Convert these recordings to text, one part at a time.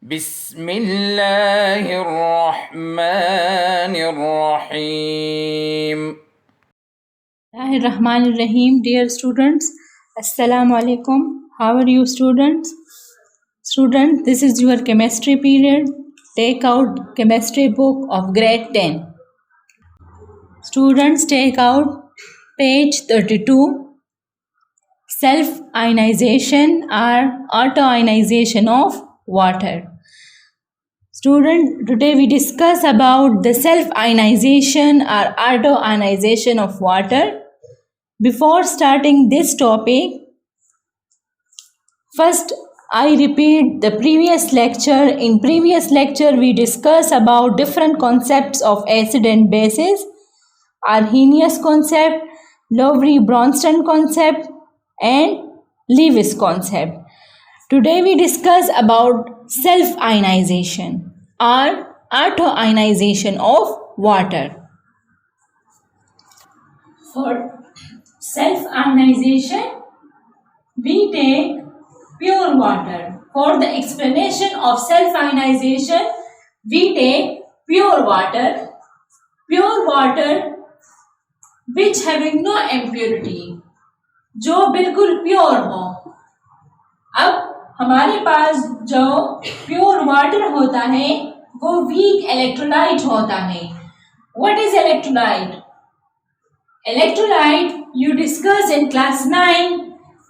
बिस्मिल्लाहिर्रहमानिर्रहीम। Rahim. Dear students, Assalamu alaikum. How are you students? Students, this is your chemistry period. Take out chemistry book of grade 10. Students, take out page 32. Self-ionization or auto-ionization of water. Student, today we discuss about the self-ionization or auto-ionization of water. Before starting this topic, first I repeat the previous lecture. In previous lecture, we discussed about different concepts of acid and bases, Arrhenius concept, Lowry-Bronsted concept, and Lewis concept. Today we discuss about self-ionization or auto-ionization of water. For self-ionization, we take pure water. For the explanation of self-ionization, we take pure water which having no impurity, जो बिल्कुल pure हो. अब हमारे पास जो pure water होता है वो weak electrolyte होता है. What is electrolyte? Electrolyte you discuss in class 9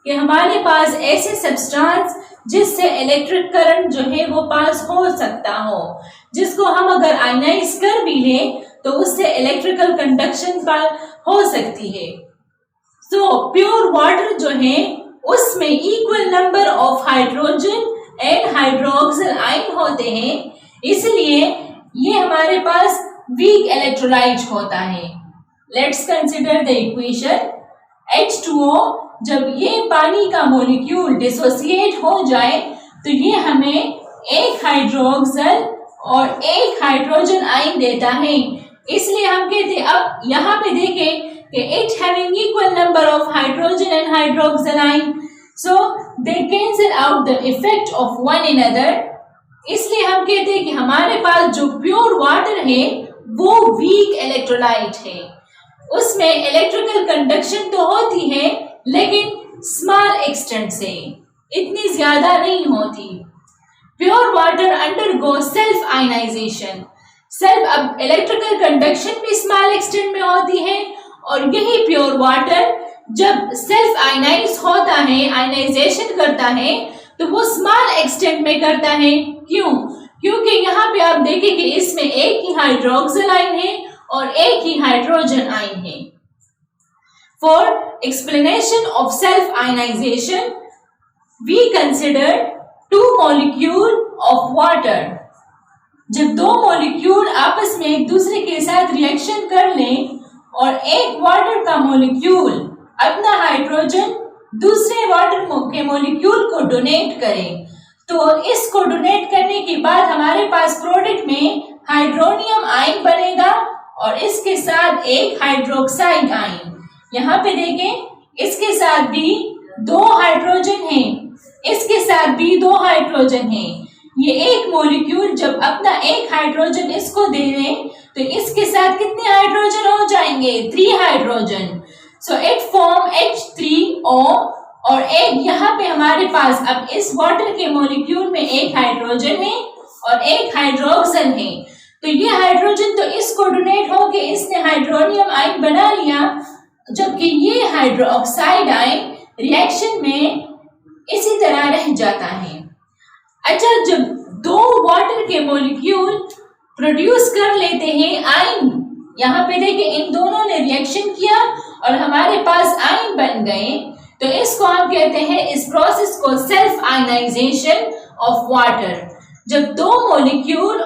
कि हमारे पास ऐसे सब्सटेंस जिससे इलेक्ट्रिक करंट जो है वो पास हो सकता हो, जिसको हम अगर आयनाइज कर भी लें तो उससे इलेक्ट्रिकल कंडक्शन हो सकती है. सो प्योर वाटर जो है उसमें equal number of hydrogen and hydroxyl ion होते हैं, इसलिए ये हमारे पास वीक इलेक्ट्रोलाइट होता है. Let's consider the equation. H2O जब ये पानी का मॉलिक्यूल डिसोसिएट हो जाए तो ये हमें एक हाइड्रोक्सिल और एक हाइड्रोजन आयन देता है. इसलिए हम कहते हैं, अब यहाँ पे देखें कि it having equal number of hydrogen and hydroxyl ion, so they cancel out the effect of one another. इसलिए हम कहते हैं कि हमारे पास जो प्योर वाटर है वो वीक इलेक्ट्रोलाइट है. उसमें इलेक्ट्रिकल कंडक्शन तो होती है लेकिन स्मॉल एक्सटेंट से, इतनी ज्यादा नहीं होती. Pure water undergo self ionization. अब इलेक्ट्रिकल कंडक्शन भी स्मॉल एक्सटेंट में होती है और यही प्योर वाटर जब सेल्फ आयनाइज होता है, आयनाइजेशन करता है, तो वो स्मॉल एक्सटेंट में करता है. क्यों? क्योंकि यहाँ पे आप देखें कि इसमें एक ही हाइड्रोक्सिल आयन है और एक ही हाइड्रोजन आयन है. For explanation of self ionization we consider two molecule of water. जब दो मॉलिक्यूल आपस में एक दूसरे के साथ रिएक्शन कर लें और एक वाटर का मॉलिक्यूल अपना हाइड्रोजन दूसरे वाटर के मॉलिक्यूल को डोनेट करे, तो इसको डोनेट करने के बाद हमारे पास प्रोडक्ट में हाइड्रोनियम आयन बनेगा और इसके साथ एक हाइड्रोक्साइड आयन. यहाँ पे देखें, इसके साथ भी दो हाइड्रोजन हैं, इसके साथ भी दो हाइड्रोजन हैं. ये एक मॉलिक्यूल जब अपना एक हाइड्रोजन इसको दे दें तो इसके साथ कितने हाइड्रोजन हो जाएंगे? 3 hydrogen. So it form H3O और एक यहाँ पे हमारे पास अब इस वाटर के मॉलिक्यूल में एक हाइड्रोजन है और एक हाइड्रोक्सिल है. तो ये हाइड्रोजन तो इसको डोनेट होके इसने हाइड्रोनियम आयन बना लिया, जबकि ये हाइड्रोक्साइड आयन रिएक्शन में इसी तरह रह जाता है. अच्छा, जब दो वाटर के मॉलिक्यूल प्रोड्यूस कर लेते हैं आयन, यहाँ पे देखिए इन दोनों ने रिएक्शन किया और हमारे पास आयन बन गए, तो इसको हम कहते हैं, इस प्रोसेस को सेल्फ आयनाइजेशन ऑफ वाटर. जब दो मॉलिक्यूल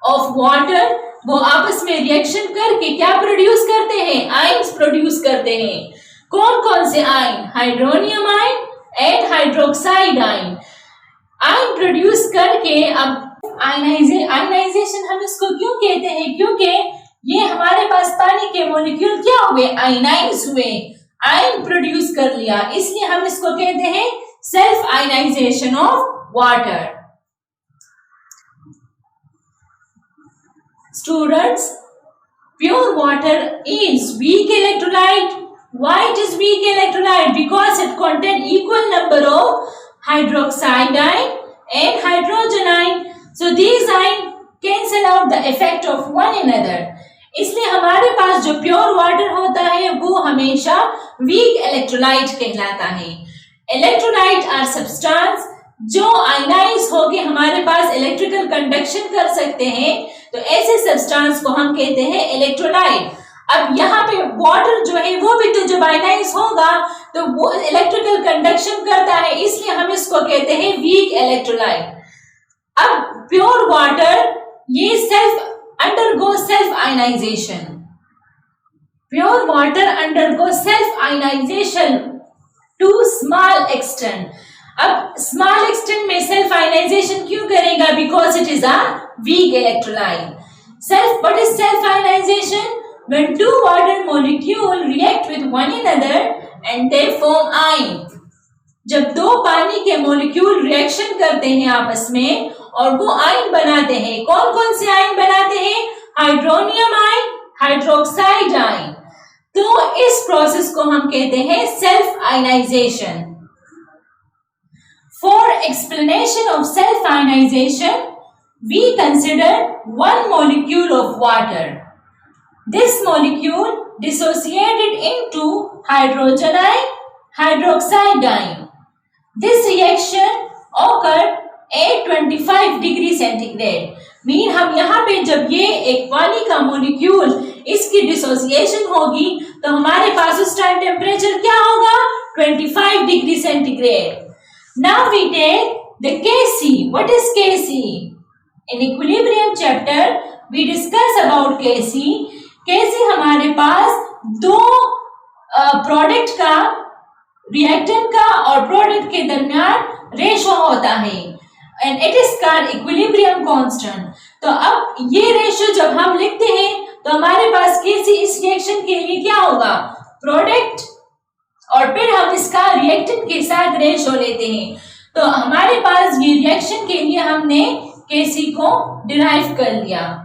ऑफ वाटर वो आपस में रिएक्शन करके क्या प्रोड्यूस करते हैं? आयन्स प्रोड्यूस करते हैं. कौन कौन से ion? Hydronium ion and hydroxide ion. Ion produce करके अब आयनाइजेशन हम इसको क्यों कहते हैं? क्योंकि ये हमारे पास पानी के मॉलिक्यूल क्या हुए? आयनाइज हुए, आयन प्रोड्यूस कर लिया, इसलिए हम इसको कहते हैं self ionization of water. Students, pure water is weak electrolyte. Why it is weak electrolyte? Because it contains equal number of hydroxide ion and hydrogen ion. So these ion cancel out the effect of one another. इसलिए हमारे पास जो pure water होता है वो हमेशा weak electrolyte कहलाता है. Electrolyte are substance जो आयनाइज होके हमारे पास इलेक्ट्रिकल कंडक्शन कर सकते हैं, तो ऐसे सब्सटेंस को हम कहते हैं इलेक्ट्रोलाइट. अब यहाँ पे वाटर जो है वो भी तो जब आयनाइज होगा तो वो इलेक्ट्रिकल कंडक्शन करता है, इसलिए हम इसको कहते हैं वीक इलेक्ट्रोलाइट. अब प्योर वाटर ये undergo self ionization. Pure water undergo self ionization to small extent. अब small extent में self ionization क्यों करेगा? Because it is a weak electrolyte. What is self ionization? When two water molecules react with one another and they form ion. जब दो पानी के molecule reaction करते हैं आपस में और वो आयन बनाते हैं. कौन कौन से आयन बनाते हैं? Hydronium ion, hydroxide ion. तो इस प्रोसेस को हम कहते हैं self ionization. For explanation of self ionization we consider one molecule of water. This molecule dissociated into hydrogen ion, hydroxide ion. This reaction occurred at 25 degree centigrade. Mean हम यहाँ पे जब ये एक पानी का मोलिक्यूल इसकी डिसोसिएशन होगी तो हमारे पास उस टाइम टेम्परेचर क्या होगा? 25 degree centigrade. Now we take the Kc. What is Kc? In equilibrium chapter we discuss about Kc. Kc हमारे पास दो प्रोडक्ट का, रिएक्टेंट का और प्रोडक्ट के दरमियान रेशो होता है and it is called equilibrium constant. तो अब ये रेशो जब हम लिखते हैं तो हमारे पास Kc इस रिएक्शन के लिए क्या होगा? प्रोडक्ट और फिर हम इसका रिएक्टेंट के साथ रेशो लेते हैं. तो हमारे पास ये रिएक्शन के लिए हमने Kc को डिराइव कर लिया.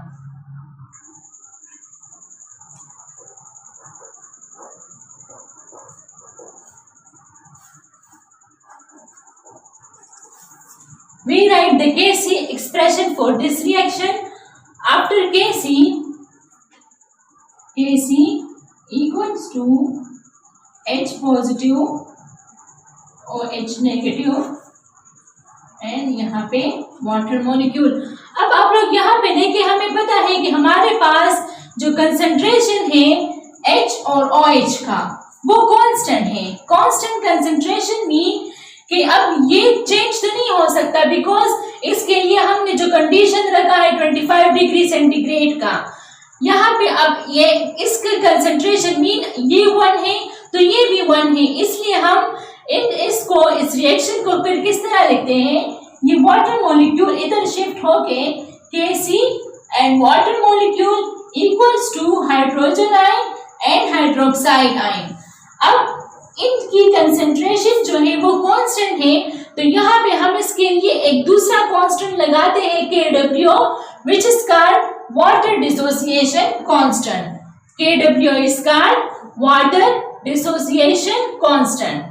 We write the Kc expression for this reaction. After Kc equals to H positive और H negative and यहाँ पे वाटर मॉलिक्यूल. अब आप लोग यहाँ पे देखिए, हमें पता है कि हमारे पास जो कंसंट्रेशन है H और OH का वो कांस्टेंट है. कांस्टेंट कंसंट्रेशन मीन कि अब ये चेंज तो नहीं हो सकता बिकॉज इसके लिए हमने जो कंडीशन रखा है 25 डिग्री सेंटीग्रेड का. यहाँ पे अब ये इसका कंसंट्रेशन मीन ये 1 है तो ये भी 1 है, इसलिए हम इसको इस रिएक्शन को फिर किस तरह लिखते हैं? ये वाटर मॉलिक्यूल इधर शिफ्ट होके Kc and water molecule equals to hydrogen ion and hydroxide ion. अब इनकी कंसंट्रेशन जो है वो कांस्टेंट है, तो यहाँ पे हम इसके लिए एक दूसरा कांस्टेंट लगाते हैं Kw, which is called water dissociation constant. Kw is called water dissociation constant.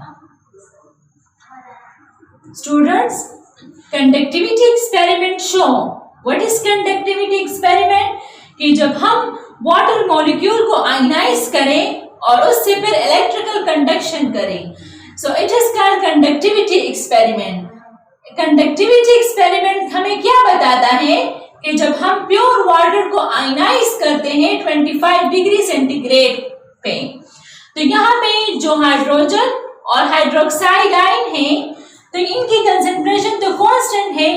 Students, conductivity experiment show. What is conductivity experiment? कि जब हम वाटर मॉलिक्यूल को आयनाइज करें और उससे फिर इलेक्ट्रिकल कंडक्शन करें, so it is called conductivity experiment. Conductivity experiment हमें क्या बताता है कि जब हम प्योर वाटर को आयनाइज करते हैं 25 डिग्री सेंटीग्रेड पे, तो यहाँ पे जो हाइड्रोजन और हाइड्रोक्साइड आयन है तो इनकी कंसंट्रेशन तो कांस्टेंट है.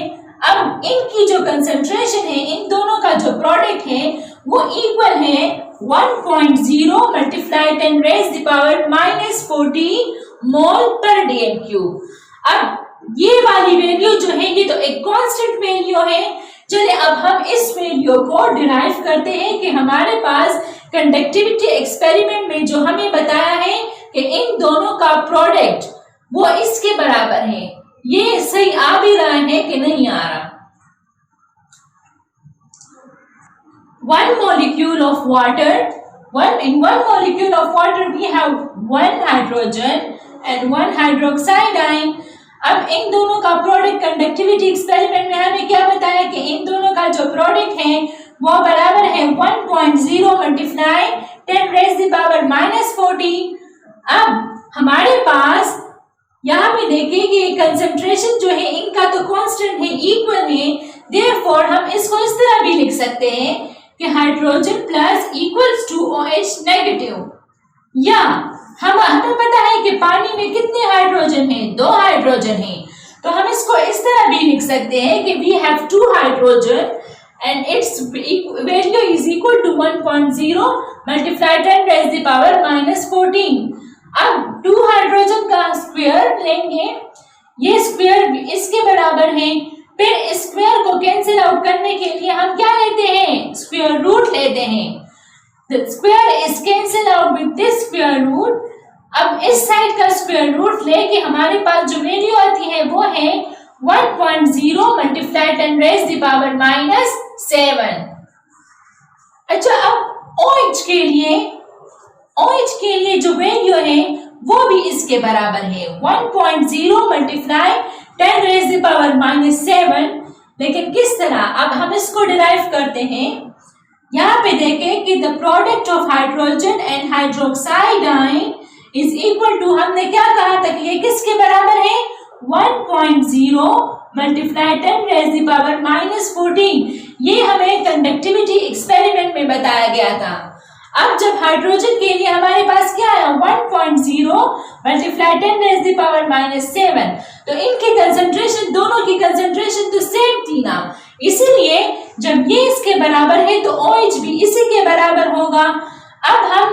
अब इनकी जो कंसंट्रेशन है, इन दोनों का जो प्रोडक्ट है वो इक्वल है 1.0 multiply 10 raised to the power -40 मोल पर dm³. अब ये वाली वैल्यू जो है ये तो एक कांस्टेंट वैल्यू है. चलिए अब हम इस वैल्यू को डिराइव करते हैं कि हमारे पास कंडक्टिविटी एक्सपेरिमेंट में जो हमें बताया है कि इन दोनों का प्रोडक्ट वो इसके बराबर है. ये सही आ भी रहा है कि नहीं आ रहा? one molecule of water, in one molecule of water we have one hydrogen and one hydroxide ion. अब इन दोनों का प्रोडक्ट कंडक्टिविटी एक्सपेरिमेंट में हमें क्या बताया कि इन दोनों का जो प्रोडक्ट है वो बराबर है 1.0 मल्टीप्लाई 10 रेज़ द पावर -14। अब हमारे पास यहाँ पे देखिए कि कंसंट्रेशन जो है इनका तो कांस्टेंट है, इक्वल है, देयरफॉर हम इसको इस तरह भी लिख सकते हैं कि hydrogen plus equals to OH negative. या हमें पता है कि पानी में कितने हाइड्रोजन है, 2 हाइड्रोजन है, तो हम इसको इस तरह भी लिख सकते हैं कि we have 2 hydrogen and its value is equal to 1.0 multiplied 10 raised the power -14। अब 2 हाइड्रोजन का स्क्वायर लेंगे, ये स्क्वायर इसके बराबर है, फिर स्क्वायर को कैंसिल आउट करने के लिए हम क्या लेते हैं, स्क्वायर रूट लेते हैं। The square is cancelled out with this square root। अब इस साइड का स्क्वायर रूट लेके हमारे पास जो वैल्यू आती है वो है 1.0 मल्टीप्लाई 10 रेज़ द पावर -7। अच्छा, अब OH के लिए जो वैल्यू है वो भी इसके बराबर है 1.0 मल्टीप्लाई 10 रेज़ द पावर -7। लेकिन किस तरह, अब हम इसको डिराइव करते हैं। यहाँ पे देखें कि the product of hydrogen and hydroxide ion is equal to, हमने क्या कहा था कि ये किसके बराबर है, 1.0 मल्टीप्लाई 10 रेज़ द पावर -14। ये हमें कंडक्टिविटी एक्सपेरिमेंट में बताया गया था। अब जब हाइड्रोजन के लिए हमारे पास क्या है 1.0 मल्टीप्लाई 10 रेज़ द पावर -7, तो इनकी कंसंट्रेशन, दोनों की कंसंट्रेशन तो सेम थी ना, इसीलिए जब ये इसके बराबर है तो OH भी इसी के बराबर होगा। अब हम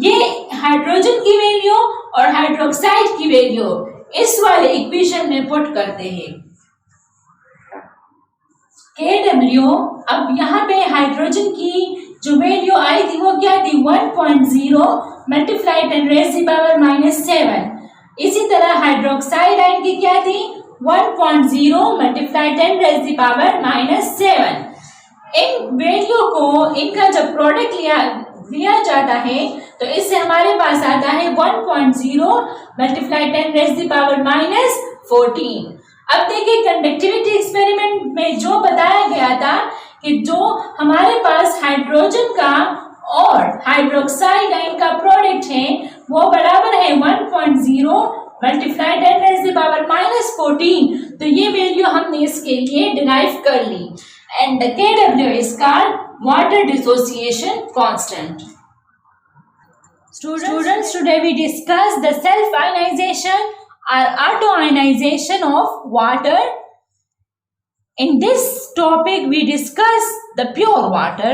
ये हाइड्रोजन की वैल्यू और हाइड्रोक्साइड की वैल्यू इस वाले इक्वेशन में पुट करते हैं। KW, अब यहाँ पे हाइड्रोजन की जो वैल्यू आई थी वो क्या थी, 1.0 मल्टीप्लाई 10 रेज़ द पावर -7। इसी तरह हाइड्रोक्साइड आयन की क्या थी, 1.0 मल्टीप्लाई 10 रेज़ द पावर -7। इन वैल्यू को, इनका जब प्रोडक्ट लिया जाता है तो इससे हमारे पास आता है 1.0 मल्टीप्लाई 10 रेज़ द पावर -14। अब देखिए कंडक्टिविटी एक्सपेरिमेंट में जो बताया गया था कि जो हमारे पास हाइड्रोजन का और हाइड्रोक्साइड आयन का प्रोडक्ट है वो बराबर है 1.0 मल्टीप्लाई 10 रेज़ द पावर -14। तो ये वैल्यू हमने इसके लिए डिराइव कर ली and the KW is called water dissociation constant। Students, today we discuss the self-ionization or auto-ionization of water. In this topic we discuss the pure water,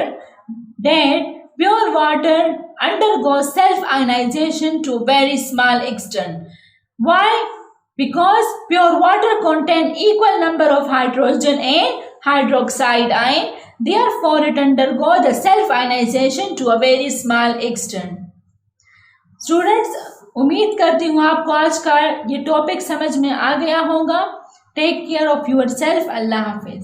that pure water undergoes self-ionization to very small extent. Why? Because pure water contain equal number of hydrogen and hydroxide ion, therefore it undergo the self-ionization to a very small extent। Students, उम्मीद करती हूँ आपको आज का ये topic समझ में आ गया होगा। Take care of yourself. अल्लाह हाफिज।